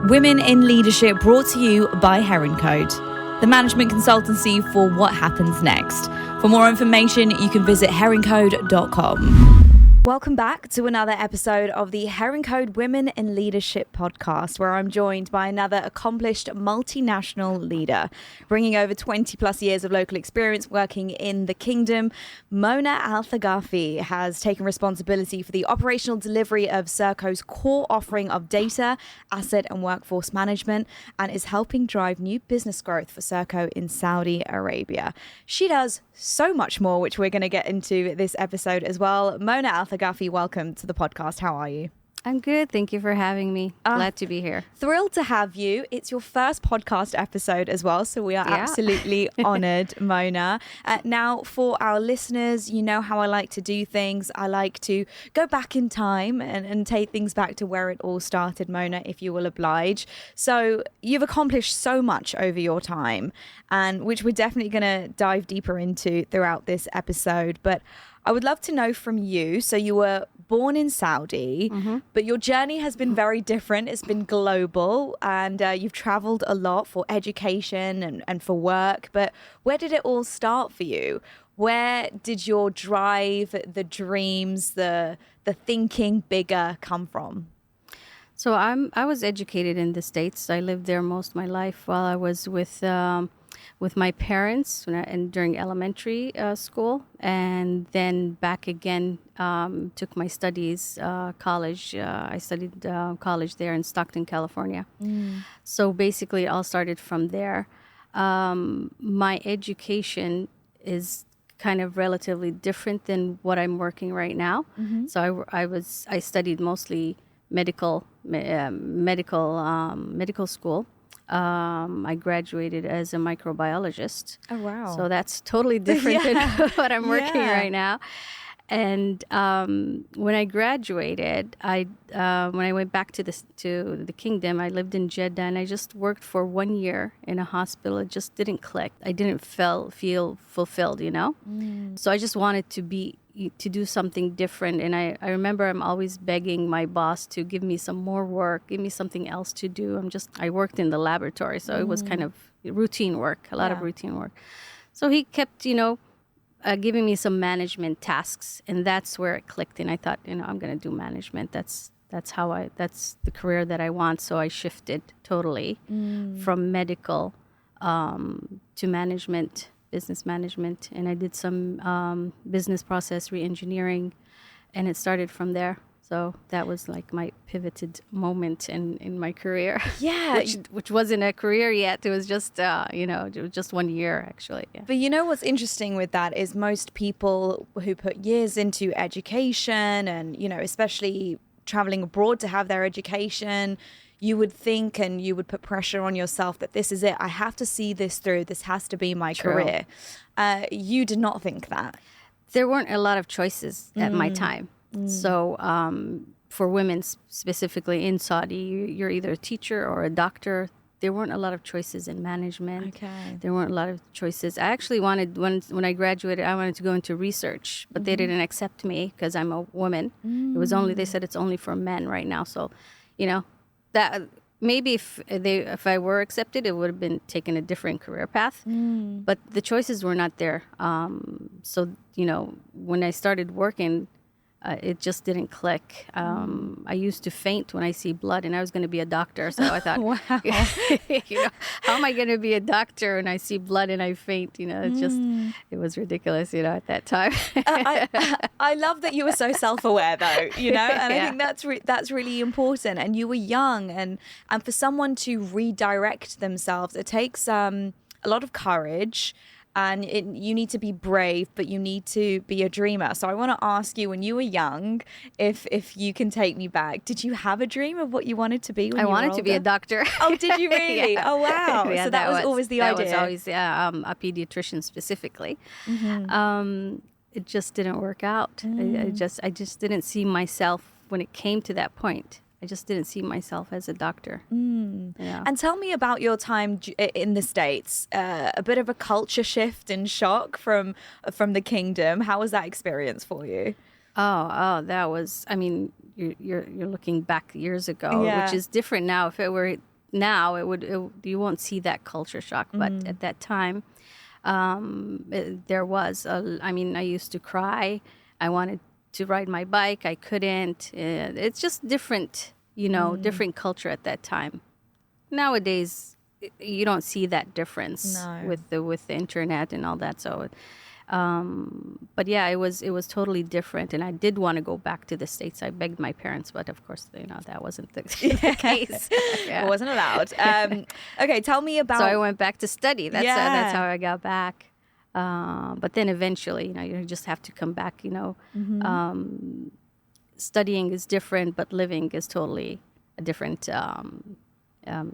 Women in Leadership, brought to you by Heroncode, the management consultancy for what happens next. For more information, you can visit heroncode.com. Welcome back to another episode of the Heroncode Women in Leadership podcast, where I'm joined by another accomplished multinational leader, bringing over 20 plus years of local experience working in the kingdom. Mona Althagafi has taken responsibility for the operational delivery of SERCO's core offering of data, asset and workforce management, and is helping drive new business growth for SERCO in Saudi Arabia. She does so much more, which we're going to get into this episode as well. Mona Althagafi, welcome to the podcast. How are you? I'm good. Thank you for having me. Glad to be here. Thrilled to have you. It's your first podcast episode as well, so we are absolutely honored, Mona. Now, for our listeners, you know how I like to do things. I like to go back in time and take things back to where it all started, Mona, if you will oblige. So you've accomplished so much over your time, and which we're definitely going to dive deeper into throughout this episode. But I would love to know from you. So you were born in Saudi, but your journey has been very different. It's been global, and you've traveled a lot for education and for work. But where did it all start for you? Where did your drive, the dreams, the thinking bigger come from? So I was educated in the States. I lived there most of my life while I was with my parents and during elementary school, and then back again, took my studies, college. I studied college there in Stockton, California. So basically it all started from there. My education is kind of relatively different than what I'm working right now. So I studied mostly medical school. I graduated as a microbiologist. Oh, wow. So that's totally different than what I'm working right now. And when I graduated, when I went back to the kingdom, I lived in Jeddah, and I just worked for 1 year in a hospital. It just didn't click. I didn't feel fulfilled, you know? So I just wanted to do something different. And I remember I'm always begging my boss to give me some more work, give me something else to do. I worked in the laboratory, so it was kind of routine work, a lot of routine work. So he kept, giving me some management tasks, and that's where it clicked. And I thought, I'm going to do management. That's the career that I want. So I shifted totally from medical to management, business management, and I did some business process re-engineering, and it started from there. So that was like my pivoted moment in my career. Yeah. which wasn't a career yet. It was just, it was just 1 year actually. Yeah. But what's interesting with that is most people who put years into education and, especially traveling abroad to have their education, you would think and you would put pressure on yourself that this is it. I have to see this through. This has to be my career. You did not think that. There weren't a lot of choices at my time. So for women specifically in Saudi, you're either a teacher or a doctor. There weren't a lot of choices in management. Okay. There weren't a lot of choices. I actually wanted, when I graduated, I wanted to go into research, but they didn't accept me because I'm a woman. It was they said it's only for men right now. So, that maybe if I were accepted, it would have been taken a different career path. But the choices were not there. So, when I started working, it just didn't click. I used to faint when I see blood, and I was going to be a doctor. So I thought, wow. How am I going to be a doctor when I see blood and I faint? It was ridiculous, at that time. I love that you were so self-aware, though, and I think that's really important. And you were young, and for someone to redirect themselves, it takes a lot of courage. And you need to be brave, but you need to be a dreamer. So I want to ask you, when you were young, if you can take me back, did you have a dream of what you wanted to be when you were older? I wanted to be a doctor. Oh, did you really? Yeah. Oh, wow. Yeah, so that was always the idea. That was always a pediatrician specifically. It just didn't work out. I just didn't see myself when it came to that point. I just didn't see myself as a doctor. Yeah. And tell me about your time in the States. A bit of a culture shift and shock from the kingdom. How was that experience for you? Oh, that was. I mean, you're looking back years ago, which is different now. If it were now you won't see that culture shock, but at that time, there was. I used to cry. I wanted to ride my bike. I couldn't. It's just different, different culture at that time. Nowadays, you don't see that difference with the internet and all that. So, but yeah, it was totally different. And I did want to go back to the States. I begged my parents, but of course, that wasn't the case. It wasn't allowed. Okay, tell me about. So I went back to study. That's how I got back. But then eventually, you just have to come back. Studying is different, but living is totally a different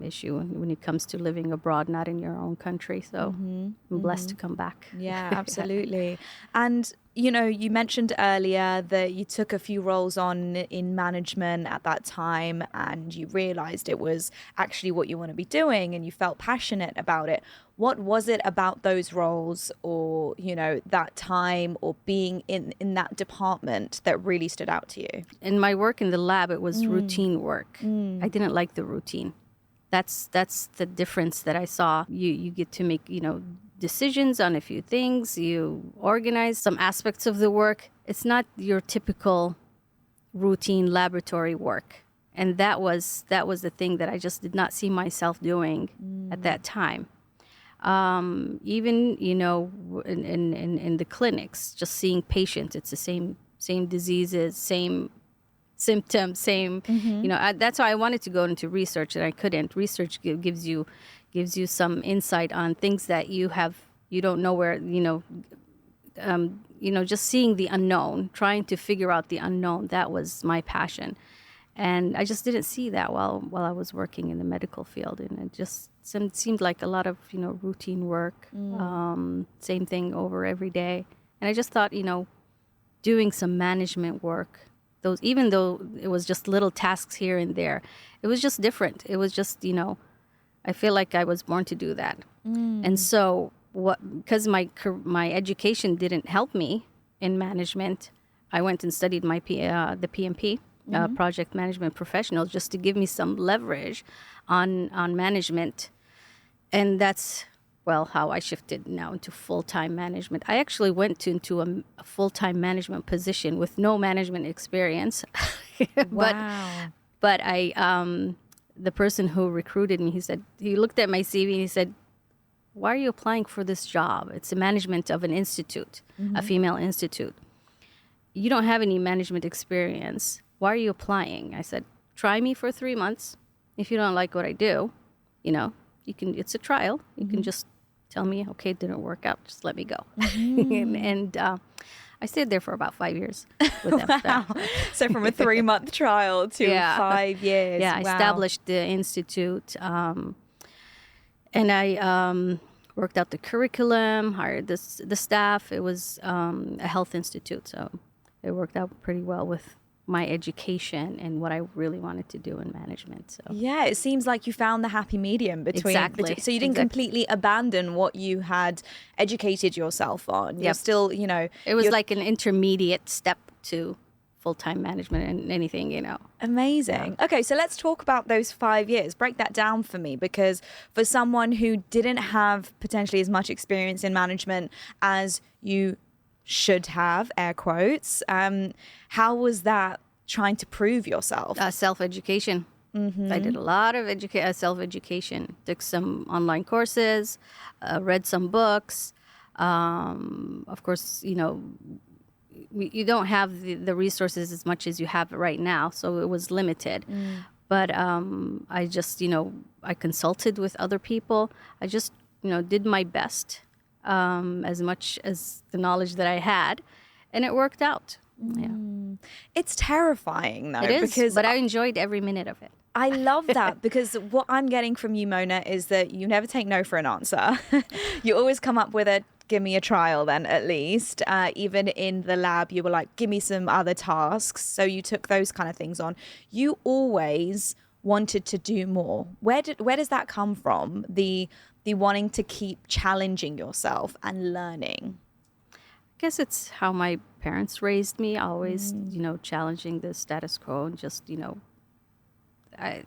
issue when it comes to living abroad, not in your own country. So I'm blessed to come back. Yeah, absolutely. And, you mentioned earlier that you took a few roles on in management at that time and you realized it was actually what you want to be doing and you felt passionate about it. What was it about those roles or, that time or being in that department that really stood out to you? In my work in the lab, it was routine work. I didn't like the routine. That's the difference that I saw. You get to make, decisions on a few things. You organize some aspects of the work. It's not your typical routine laboratory work. And that was the thing that I just did not see myself doing at that time. Even, in the clinics, just seeing patients, it's the same diseases, same symptoms, same, that's why I wanted to go into research and I couldn't. Research gives you some insight on things that you don't know where, just seeing the unknown, trying to figure out the unknown. That was my passion. And I just didn't see that while I was working in the medical field. And it just seemed like a lot of, routine work, same thing over every day. And I just thought, doing some management work, even though it was just little tasks here and there, it was just different. It was just, I feel like I was born to do that. And so because my education didn't help me in management, I went and studied the PMP, project management professional, just to give me some leverage on management. And that's, how I shifted now into full-time management. I actually went into a full-time management position with no management experience. Wow. But the person who recruited me, he looked at my CV and he said, "Why are you applying for this job? It's the management of an institute, a female institute. You don't have any management experience. Why are you applying?" I said, "Try me for 3 months. If you don't like what I do, you can. It's a trial. You can just tell me, okay, it didn't work out. Just let me go." And I stayed there for about 5 years with them. Wow. So from a 3-month trial to 5 years. Yeah, I established the institute. And I worked out the curriculum, hired the staff. It was a health institute, so it worked out pretty well with my education and what I really wanted to do in management. So yeah, it seems like you found the happy medium between. Exactly. So you didn't completely abandon what you had educated yourself on. You're still, it was like an intermediate step to full-time management and anything, Amazing. Yeah. Okay, so let's talk about those 5 years. Break that down for me, because for someone who didn't have potentially as much experience in management as you should have, air quotes, how was that trying to prove yourself? Self-education. I did a lot of self-education. Took some online courses, read some books. Of course, you don't have the resources as much as you have right now, so it was limited. But I just, I consulted with other people. I just, did my best as much as the knowledge that I had, and it worked out. Yeah. It's terrifying, though. It is, because but I enjoyed every minute of it. I love that, because what I'm getting from you, Mona, is that you never take no for an answer. You always come up with a give me a trial then, at least. Even in the lab, you were like, give me some other tasks. So you took those kind of things on. You always wanted to do more. Where does that come from? The wanting to keep challenging yourself and learning? I guess it's how my parents raised me, always, challenging the status quo and just, I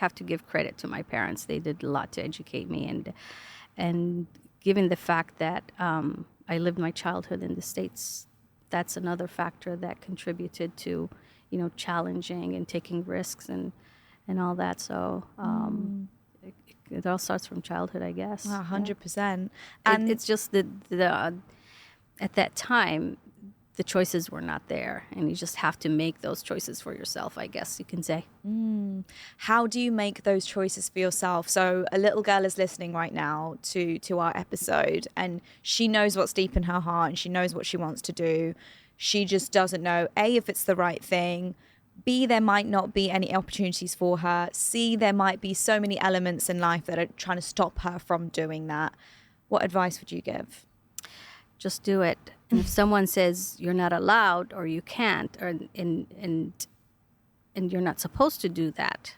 have to give credit to my parents. They did a lot to educate me, and given the fact that I lived my childhood in the States, that's another factor that contributed to, challenging and taking risks and all that. So it all starts from childhood, I guess. 100%. And it's just the at that time, the choices were not there, and you just have to make those choices for yourself, I guess you can say. How do you make those choices for yourself? So a little girl is listening right now to our episode, and she knows what's deep in her heart, and she knows what she wants to do. She just doesn't know, A, if it's the right thing, B, there might not be any opportunities for her, C, there might be so many elements in life that are trying to stop her from doing that. What advice would you give? Just do it. And if someone says you're not allowed or you can't, or and you're not supposed to do that,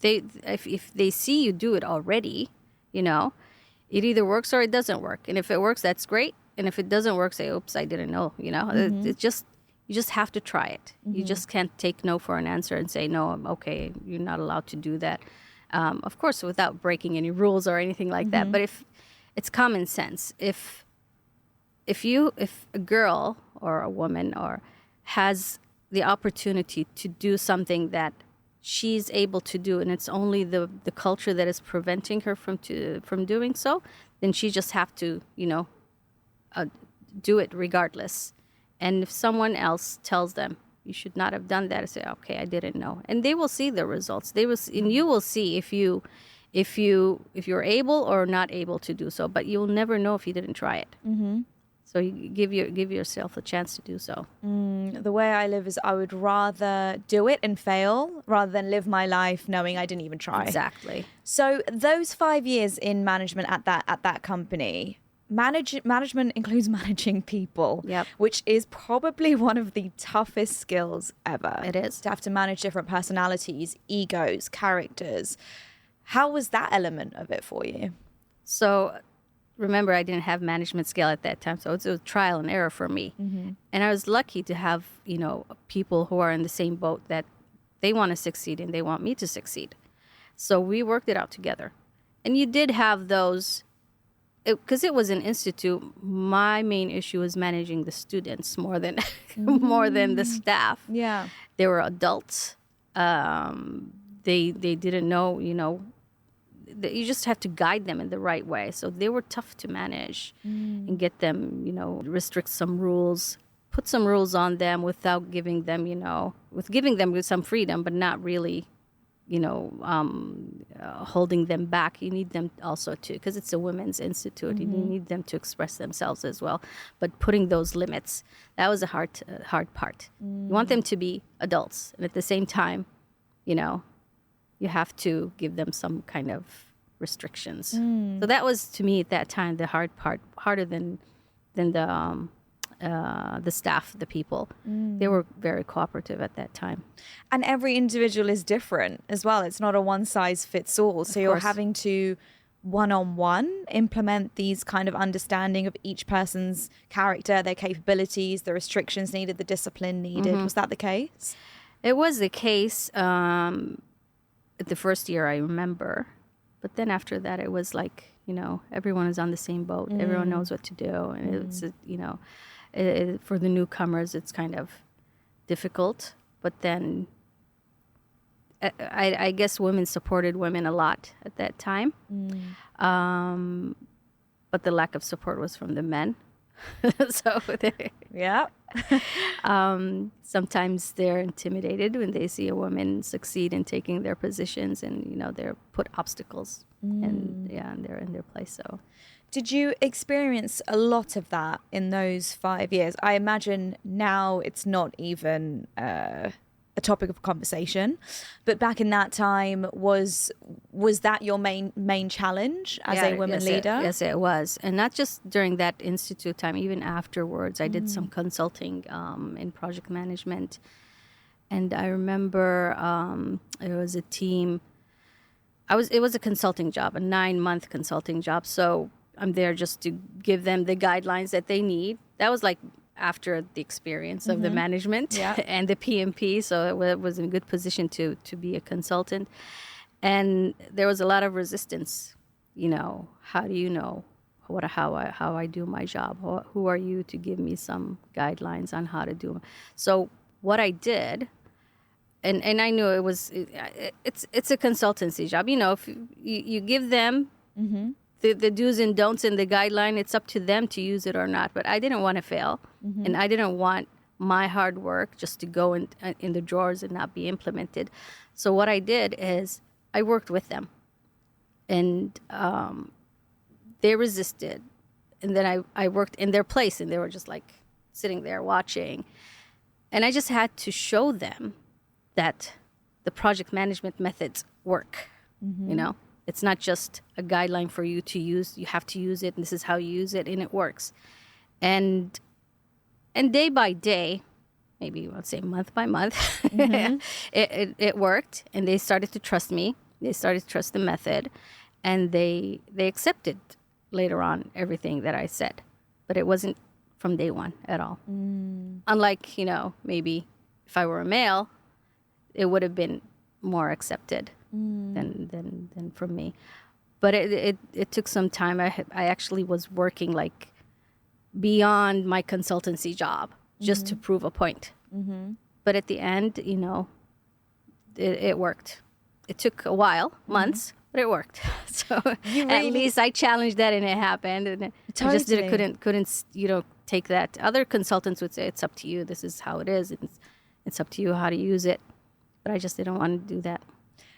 if they see you do it already, it either works or it doesn't work. And if it works, that's great. And if it doesn't work, say, "Oops, I didn't know." You just have to try it. You just can't take no for an answer and say, "No, okay, you're not allowed to do that." Of course, without breaking any rules or anything like that. But if it's common sense, if a girl or a woman has the opportunity to do something that she's able to do, and it's only the culture that is preventing her from doing so, then she just have to do it regardless. And if someone else tells them you should not have done that, I say, "Okay, I didn't know," and they will see the results. And you will see if you're able or not able to do so, but you'll never know if you didn't try it. So you give yourself a chance to do so. The way I live is I would rather do it and fail rather than live my life knowing I didn't even try. Exactly. So those 5 years in management at that company, management includes managing people, which is probably one of the toughest skills ever. It is. To have to manage different personalities, egos, characters. How was that element of it for you? So remember, I didn't have management skill at that time, so it was trial and error for me. And I was lucky to have, people who are in the same boat, that they want to succeed and they want me to succeed. So we worked it out together. And you did have those, because it was an institute, my main issue was managing the students more than the staff. Yeah. They were adults. They didn't know, you just have to guide them in the right way. So they were tough to manage and get them, restrict some rules, put some rules on them without giving them, giving them some freedom, but not really, holding them back. You need them also to, because it's a women's institute, you need them to express themselves as well. But putting those limits, that was a hard part. You want them to be adults, and at the same time, you have to give them some kind of restrictions. So that was, to me, at that time, the hard part, harder than the staff, the people. They were very cooperative at that time. And every individual is different as well. It's not a one-size-fits-all. So you're having to one-on-one implement these kind of understanding of each person's character, their capabilities, the restrictions needed, the discipline needed. Was that the case? It was the case. The first year, I remember, but then after that, it was like, everyone is on the same boat. Everyone knows what to do, and it's for the newcomers, it's kind of difficult. But then I guess women supported women a lot at that time, but the lack of support was from the men. So sometimes they're intimidated when they see a woman succeed in taking their positions, and they're put obstacles and they're in their place. So did you experience a lot of that in those 5 years? I imagine now it's not even a topic of conversation, but back in that time, was that your main challenge as a women leader? Yes, it was. And not just during that institute time, even afterwards, I did some consulting in project management. And I remember it was a team. It was a consulting job, a 9-month consulting job. So I'm there just to give them the guidelines that they need. That was like after the experience of the management and the PMP. So it was in a good position to be a consultant. And there was a lot of resistance. How do you know how I do my job? Who are you to give me some guidelines on how to do it? So what I did, and I knew it's a consultancy job. If you give them the do's and don'ts and the guideline, it's up to them to use it or not. But I didn't want to fail, and I didn't want my hard work just to go in the drawers and not be implemented. So what I did is I worked with them, and they resisted. And then I worked in their place, and they were just like sitting there watching. And I just had to show them that the project management methods work. It's not just a guideline for you to use. You have to use it, and this is how you use it, and it works. And day by day, maybe I'll say month by month, it worked, and they started to trust me. They started to trust the method, and they accepted later on everything that I said. But it wasn't from day one at all. Unlike, maybe if I were a male, it would have been more accepted than from me. But it took some time. I actually was working like beyond my consultancy job just to prove a point. But at the end, it worked. It took a while, months, but it worked. So at least I challenged that, and it happened. And I just couldn't take that. Other consultants would say, it's up to you. This is how it is. It's up to you how to use it. But I just didn't want to do that.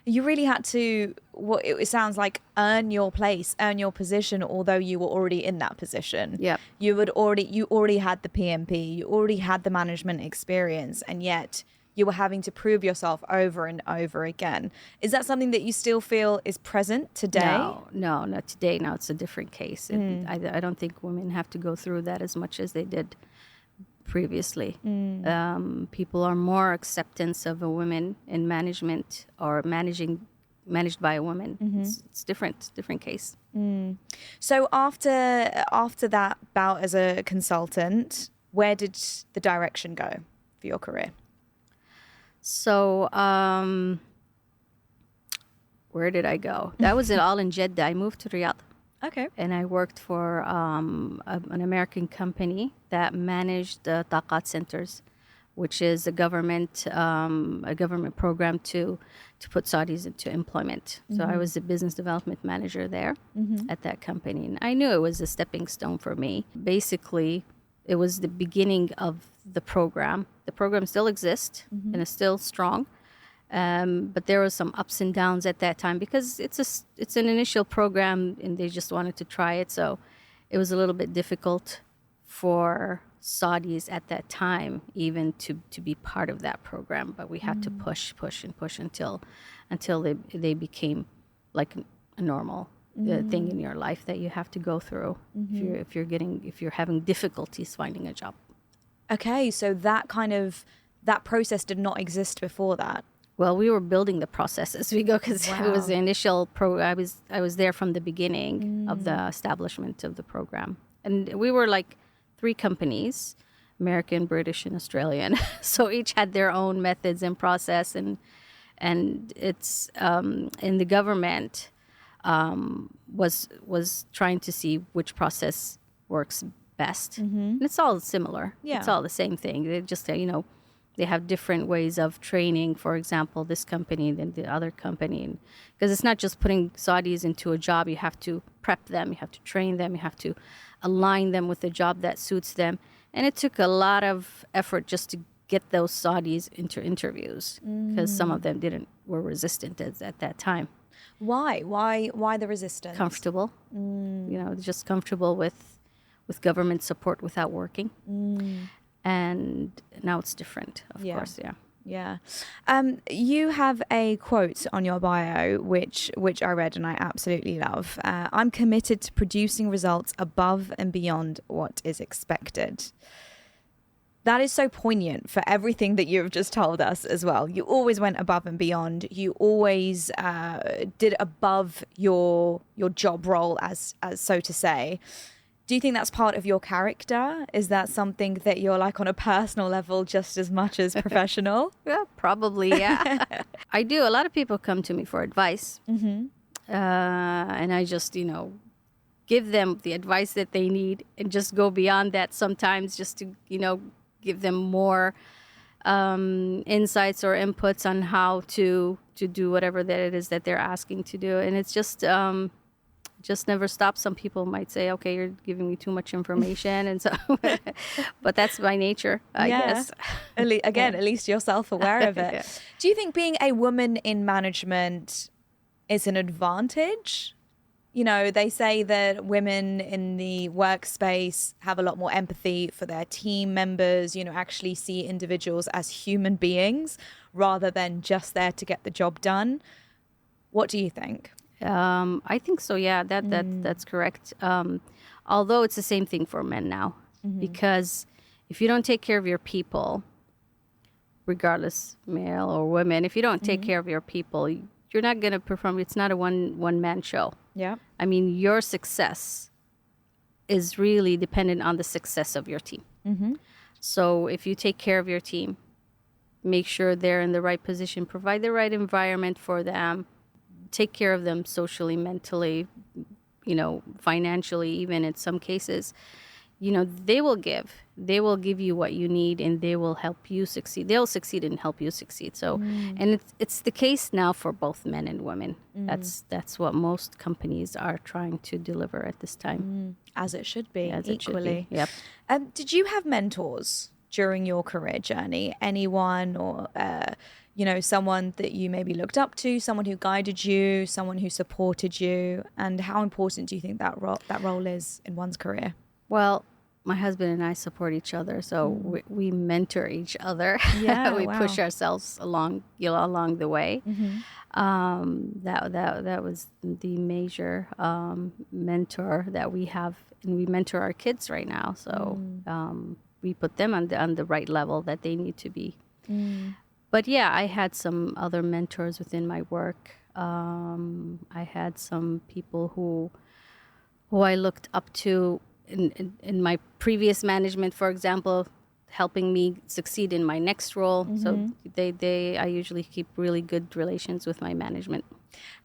You really had to, what it sounds like, earn your place, earn your position, although you were already in that position. Yeah. You already had the PMP, you already had the management experience, and yet you were having to prove yourself over and over again. Is that something that you still feel is present today? No, not today. Now it's a different case. I don't think women have to go through that as much as they did previously. People are more acceptance of a woman in management or managed by a woman. It's different case. So after that bout as a consultant, where did the direction go for your career? So where did I go? That was all in Jeddah. I moved to Riyadh. Okay. And I worked for an American company that managed the Taqat centers, which is a government program to put Saudis into employment. So I was the business development manager there at that company. And I knew it was a stepping stone for me. Basically, it was the beginning of the program. The program still exists and is still strong. But there were some ups and downs at that time because it's an initial program and they just wanted to try it. So it was a little bit difficult for Saudis at that time even to be part of that program. But we had to push until they became like a normal thing in your life that you have to go through if you're having difficulties finding a job. Okay, so that process did not exist before that. Well, we were building the process as we go because it was the initial I was there from the beginning of the establishment of the program, and we were like 3 companies, American, British, and Australian. So each had their own methods and process, and it's in the government was trying to see which process works best, and it's all similar. Yeah, it's all the same thing. They just they have different ways of training, for example, this company than the other company. Because it's not just putting Saudis into a job. You have to prep them. You have to train them. You have to align them with the job that suits them. And it took a lot of effort just to get those Saudis into interviews because some of them were resistant at that time. Why? Why the resistance? Comfortable. Just comfortable with government support without working. And now it's different, of course, Yeah. You have a quote on your bio, which I read and I absolutely love. I'm committed to producing results above and beyond what is expected. That is so poignant for everything that you've just told us as well. You always went above and beyond. You always did above your job role, as so to say. Do you think that's part of your character? Is that something that you're like on a personal level just as much as professional? Yeah, probably, yeah. I do. A lot of people come to me for advice. Mm-hmm. And I just, give them the advice that they need and just go beyond that sometimes just to, give them more insights or inputs on how to do whatever that it is that they're asking to do. And it's just never stops. Some people might say, okay, you're giving me too much information. And so, but that's my nature, I guess. At least you're self-aware of it. Yeah. Do you think being a woman in management is an advantage? They say that women in the workspace have a lot more empathy for their team members, actually see individuals as human beings rather than just there to get the job done. What do you think? I think so. Yeah, that's correct. Although it's the same thing for men now, because if you don't take care of your people, regardless male or women, if you don't take care of your people, you're not going to perform. It's not a one man show. Yeah. I mean, your success is really dependent on the success of your team. Mm-hmm. So if you take care of your team, make sure they're in the right position, provide the right environment for them, take care of them socially, mentally, financially, even in some cases, they will give you what you need, and they will help you succeed. They'll succeed and help you succeed. So, and it's the case now for both men and women. That's what most companies are trying to deliver at this time. As it should be, As equally. It should be. Yep. Did you have mentors during your career journey? Anyone or someone that you maybe looked up to, someone who guided you, someone who supported you, and how important do you think that role is in one's career? Well, my husband and I support each other, so we mentor each other. Yeah, we push ourselves along the way. Mm-hmm. That was the major mentor that we have, and we mentor our kids right now. So we put them on the right level that they need to be. But yeah, I had some other mentors within my work. I had some people who I looked up to in my previous management, for example, helping me succeed in my next role. So I usually keep really good relations with my management.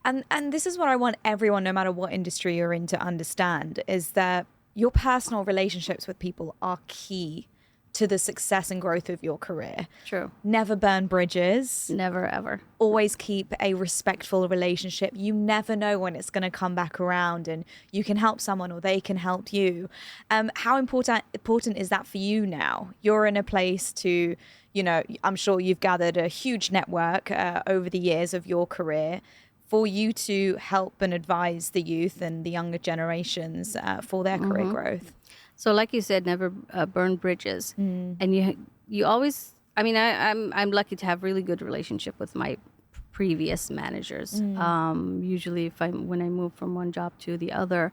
And this is what I want everyone, no matter what industry you're in, to understand, is that your personal relationships with people are key to the success and growth of your career. True. Never burn bridges. Never, ever. Always keep a respectful relationship. You never know when it's going to come back around, and you can help someone or they can help you. How important is that for you now? You're in a place to, I'm sure you've gathered a huge network over the years of your career for you to help and advise the youth and the younger generations for their career growth. So like you said, never burn bridges. And you always, I'm lucky to have really good relationship with my previous managers. Usually when I move from one job to the other,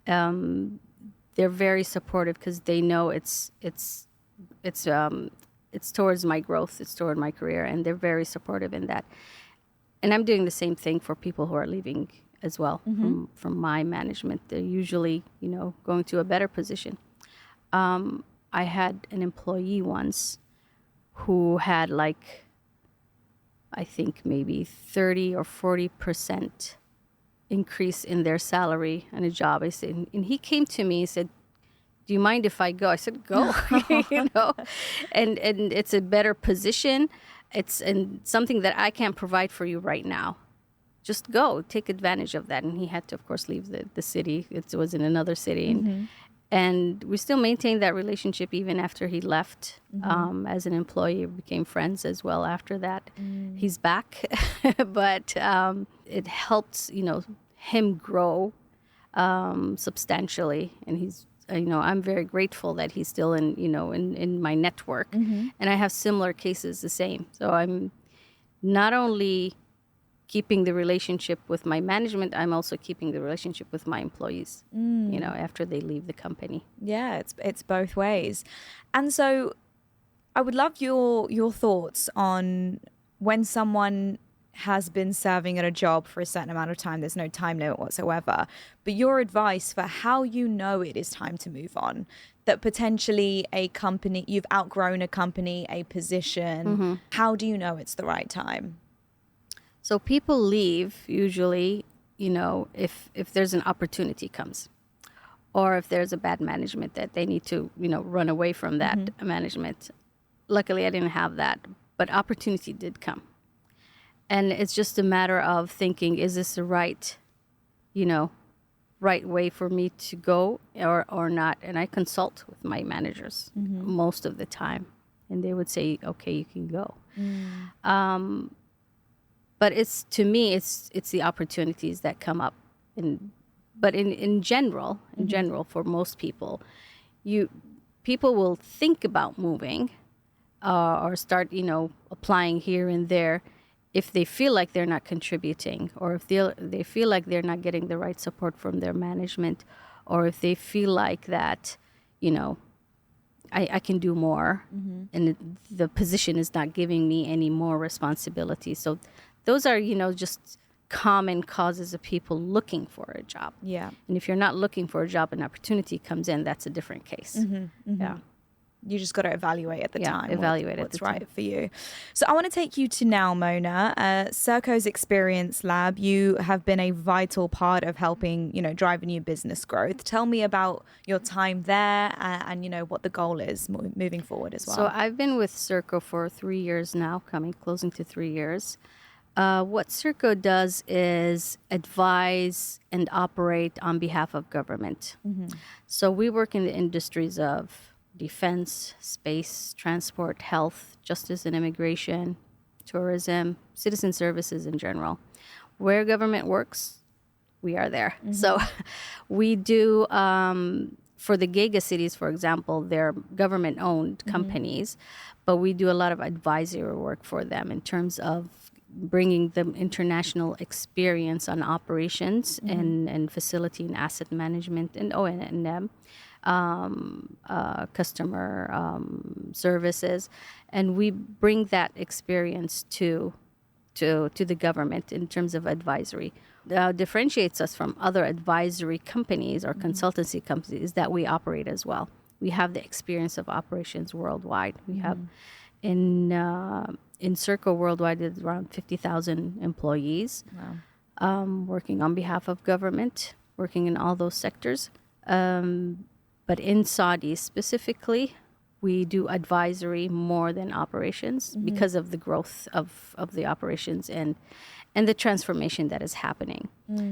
they're very supportive because they know it's towards my growth, it's toward my career, and they're very supportive in that. And I'm doing the same thing for people who are leaving as well from my management. They're usually, going to a better position. I had an employee once who had I think maybe 30 or 40% increase in their salary on a job. I said, and he came to me and said, "Do you mind if I go?" I said, "Go." And it's a better position. It's something that I can't provide for you right now. Just go, take advantage of that. And he had to, of course, leave the city. It was in another city. And we still maintained that relationship even after he left as an employee. We became friends as well after that. He's back, but it helped, him grow substantially. And he's, I'm very grateful that he's still in my network. And I have similar cases the same. So I'm not only keeping the relationship with my management, I'm also keeping the relationship with my employees, after they leave the company. Yeah, it's both ways. And so I would love your thoughts on when someone has been serving at a job for a certain amount of time. There's no time limit whatsoever. But your advice for how you know it is time to move on, that potentially a company, you've outgrown a company, a position, how do you know it's the right time? So people leave usually, if there's an opportunity comes, or if there's a bad management that they need to, run away from that management. Luckily, I didn't have that, but opportunity did come. And it's just a matter of thinking, is this the right way for me to go or not? And I consult with my managers most of the time, and they would say, okay, you can go. But it's the opportunities that come up. But in general, for most people, people will think about moving or start, applying here and there if they feel like they're not contributing, or if they feel like they're not getting the right support from their management, or if they feel like that, I can do more, and the position is not giving me any more responsibility. So those are, just common causes of people looking for a job. Yeah. And if you're not looking for a job, an opportunity comes in, that's a different case. Yeah. You just got to evaluate at the time. Evaluate what's at the right time. for you. So I want to take you to now, Mona. SERCO's Experience Lab, you have been a vital part of helping, drive a new business growth. Tell me about your time there and what the goal is moving forward as well. So I've been with SERCO for 3 years now, closing to 3 years. What SERCO does is advise and operate on behalf of government. So we work in the industries of defense, space, transport, health, justice and immigration, tourism, citizen services in general. Where government works, we are there. So we do, for the giga cities, for example, they're government-owned companies, but we do a lot of advisory work for them in terms of bringing them international experience on operations and facility and asset management and O&M. Customer services, and we bring that experience to the government in terms of advisory. Differentiates us from other advisory companies or consultancy companies is that we operate as well. We have the experience of operations worldwide. We have in SERCO worldwide is around 50,000 employees. Wow. Working on behalf of government, working in all those sectors. But in Saudi specifically, we do advisory more than operations because of the growth of the operations and the transformation that is happening.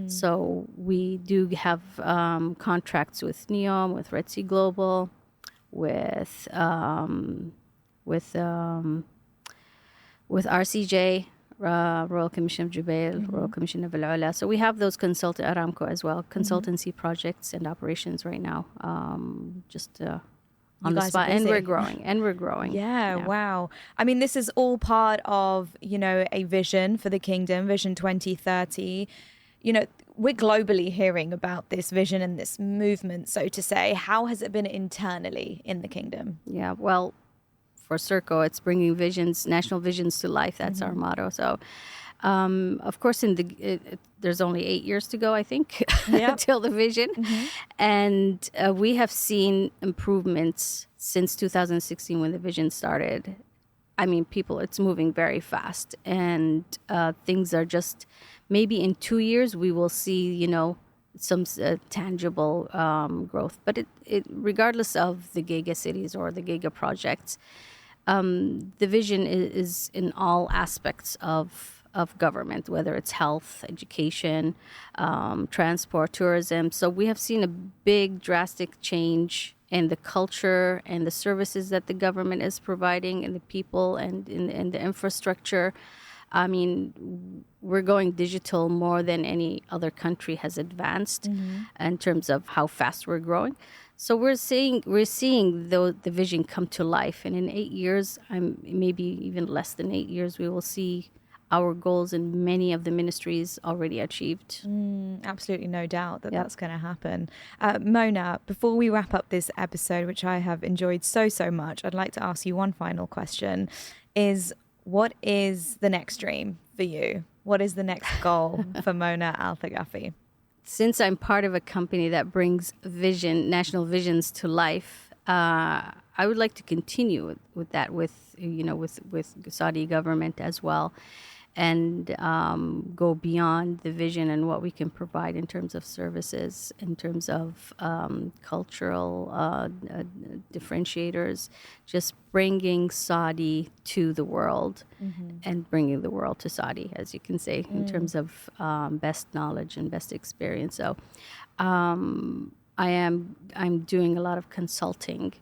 So we do have contracts with NEOM, with Red Sea Global, with RCJ, Royal Commission of Jubail, Royal Commission of Al Ula. So we have those Aramco as well, consultancy projects and operations right now, on the spot. And we're growing. Yeah, wow. I mean, this is all part of, a vision for the kingdom, Vision 2030. We're globally hearing about this vision and this movement, so to say. How has it been internally in the kingdom? Yeah, well, for SERCO, it's bringing national visions to life. That's our motto. So, of course, there's only 8 years to go, I think, till the vision. And we have seen improvements since 2016 when the vision started. I mean, it's moving very fast. And things are just, maybe in 2 years, we will see, some tangible growth. But it regardless of the giga cities or the giga projects, the vision is in all aspects of government, whether it's health, education, transport, tourism. So we have seen a big, drastic change in the culture and the services that the government is providing and the people and in the infrastructure. I mean, we're going digital more than any other country has advanced in terms of how fast we're growing. So we're seeing the vision come to life, and in 8 years, maybe even less than 8 years, we will see our goals in many of the ministries already achieved. Absolutely, no doubt that's going to happen. Mona, before we wrap up this episode, which I have enjoyed so much, I'd like to ask you one final question: what is the next dream for you? What is the next goal for Mona Althagafi? Since I'm part of a company that brings national visions to life, I would like to continue with that, with Saudi government as well, and go beyond the vision and what we can provide in terms of services, in terms of cultural differentiators, just bringing Saudi to the world and bringing the world to Saudi, as you can say, in terms of best knowledge and best experience. So I'm doing a lot of consulting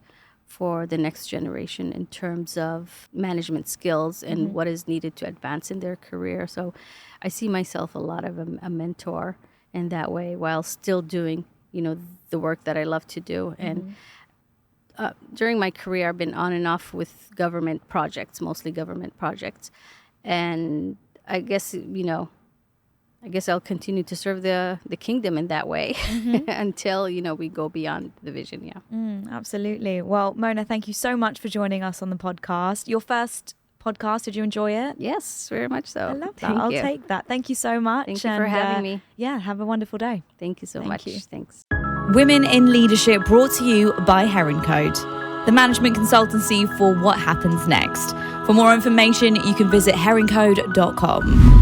for the next generation in terms of management skills and what is needed to advance in their career. So I see myself a lot of a mentor in that way, while still doing, the work that I love to do. And during my career, I've been on and off with government projects, mostly government projects. And I guess, I'll continue to serve the kingdom in that way until, we go beyond the vision. Yeah. Absolutely. Well, Mona, thank you so much for joining us on the podcast. Your first podcast, did you enjoy it? Yes, very much so. I love that. I'll take that. Thank you so much. Thank you for having me. Yeah, have a wonderful day. Thank you so much. Thanks. Women in Leadership, brought to you by Heroncode, the management consultancy for what happens next. For more information, you can visit heroncode.com.